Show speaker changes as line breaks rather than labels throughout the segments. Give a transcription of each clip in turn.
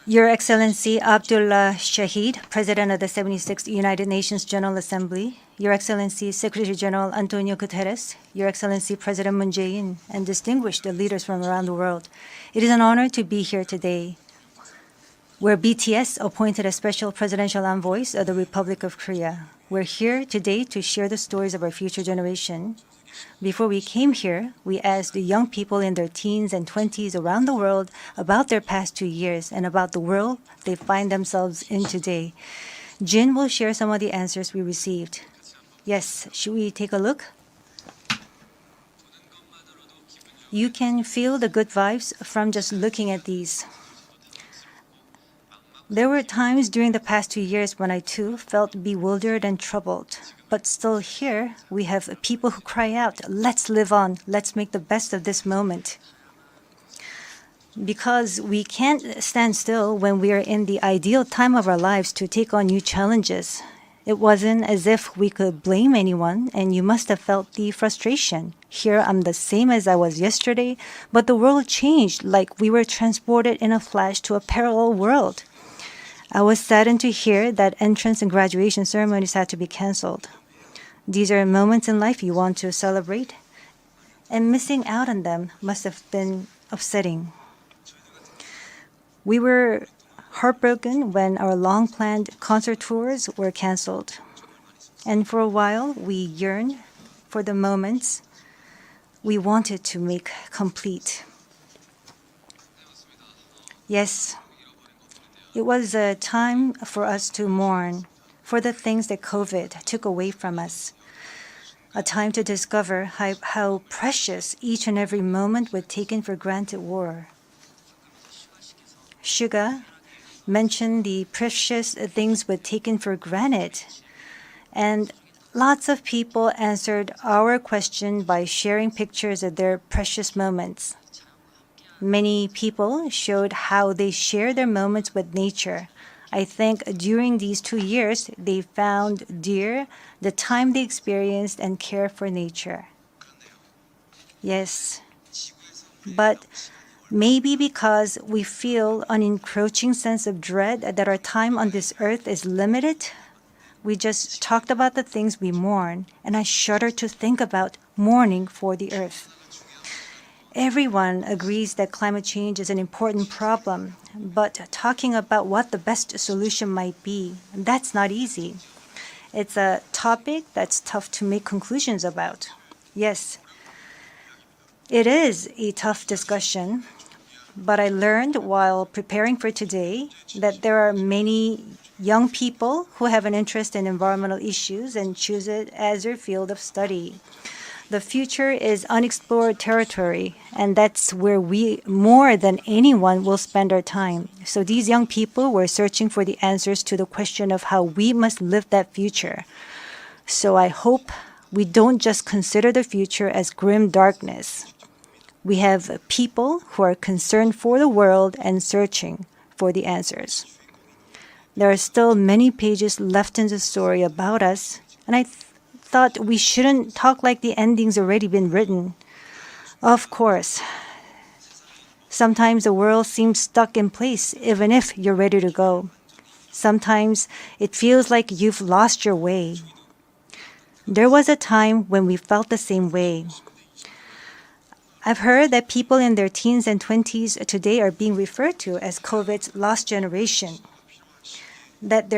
Your Excellency Abdullah Shahid, President of the 76th United Nations General Assembly, Your Excellency Secretary General Antonio Guterres, Your Excellency President Moon Jae-in, and distinguished leaders from around the world, it is an honor to be here today, where BTS appointed as special presidential envoys of the Republic of Korea. We're here today to share the stories of our future generation. Before we came here, we asked the young people in their teens and 20s around the world about their past 2 years and about the world they find themselves in today. Jin will share some of the answers we received. Yes, should we take a look? You can feel the good vibes from just looking at these. There were times during the past 2 years when I too felt bewildered and troubled. But still here, we have people who cry out, let's live on, let's make the best of this moment. Because we can't stand still when we are in the ideal time of our lives to take on new challenges. It wasn't as if we could blame anyone, and you must have felt the frustration. Here I'm the same as I was yesterday, but the world changed like we were transported in a flash to a parallel world. I was saddened to hear that entrance and graduation ceremonies had to be canceled. These are moments in life you want to celebrate, and missing out on them must have been upsetting. We were heartbroken when our long-planned concert tours were canceled. And for a while, we yearned for the moments we wanted to make complete. Yes, it was a time for us to mourn for the things that COVID took away from us. A time to discover how precious each and every moment we'd taken for granted were. Suga mentioned the precious things we'd taken for granted, and lots of people answered our question by sharing pictures of their precious moments. Many people showed how they share their moments with nature. I think during these 2 years, they found dear the time they experienced and care for nature. Yes, but maybe because we feel an encroaching sense of dread that our time on this earth is limited, we just talked about the things we mourn, and I shudder to think about mourning for the earth. Everyone agrees that climate change is an important problem, but talking about what the best solution might be, that's not easy. It's a topic that's tough to make conclusions about. Yes, it is a tough discussion, but I learned while preparing for today that there are many young people who have an interest in environmental issues and choose it as their field of study. The future is unexplored territory, and that's where we, more than anyone, will spend our time. So these young people were searching for the answers to the question of how we must live that future. So I hope we don't just consider the future as grim darkness. We have people who are concerned for the world and searching for the answers. There are still many pages left in the story about us, and I thought we shouldn't talk like the ending's already been written. Of course, sometimes the world seems stuck in place even if you're ready to go. Sometimes it feels like you've lost your way. There was a time when we felt the same way. I've heard that people in their teens and 20s today are being referred to as COVID's lost generation. That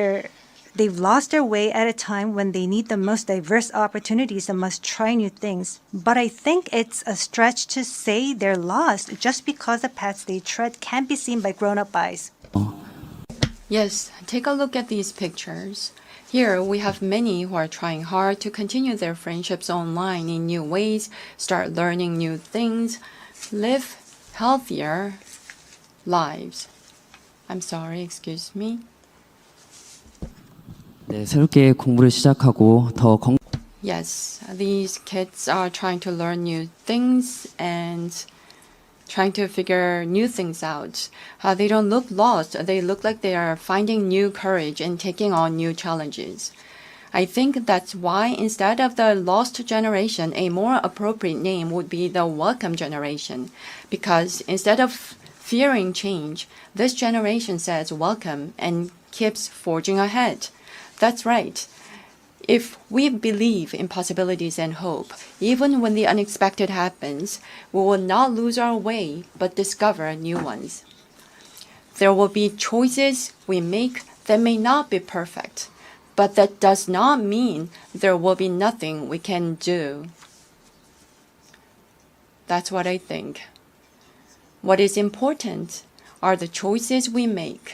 they've lost their way at a time when they need the most diverse opportunities and must try new things. But I think it's a stretch to say they're lost just because the paths they tread can't be seen by grown-up eyes.
Yes, take a look at these pictures. Here we have many who are trying hard to continue their friendships online in new ways, start learning new things, live healthier lives. I'm sorry, excuse me.
네, 새롭게 공부를 시작하고 더
Yes, these kids are trying to learn new things and trying to figure new things out. They don't look lost. They look like they are finding new courage and taking on new challenges. I think that's why instead of the lost generation, a more appropriate name would be the welcome generation. Because instead of fearing change, this generation says welcome and keeps forging ahead. That's right. If we believe in possibilities and hope, even when the unexpected happens, we will not lose our way, but discover new ones. There will be choices we make that may not be perfect, but that does not mean there will be nothing we can do. That's what I think. What is important are the choices we make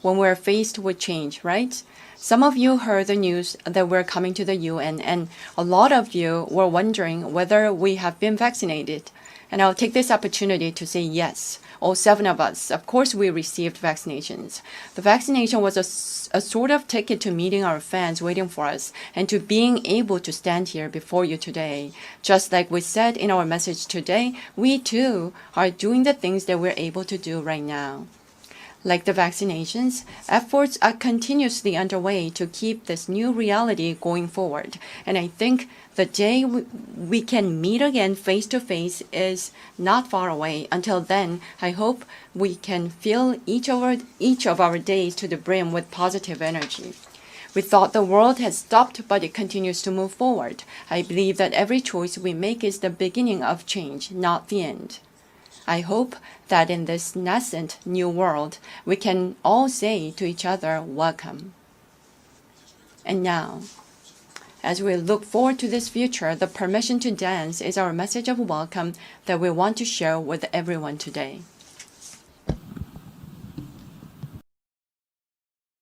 when we're faced with change, right? Some of you heard the news that we're coming to the UN, and a lot of you were wondering whether we have been vaccinated. And I'll take this opportunity to say yes. All 7 of us, of course, we received vaccinations. The vaccination was a sort of ticket to meeting our fans waiting for us and to being able to stand here before you today. Just like we said in our message today, we too are doing the things that we're able to do right now. Like the vaccinations, efforts are continuously underway to keep this new reality going forward. And I think the day we can meet again face to face is not far away. Until then, I hope we can fill each of our days to the brim with positive energy. We thought the world had stopped, but it continues to move forward. I believe that every choice we make is the beginning of change, not the end. I hope that in this nascent new world, we can all say to each other, welcome. And now, as we look forward to this future, the permission to dance is our message of welcome that we want to share with everyone today.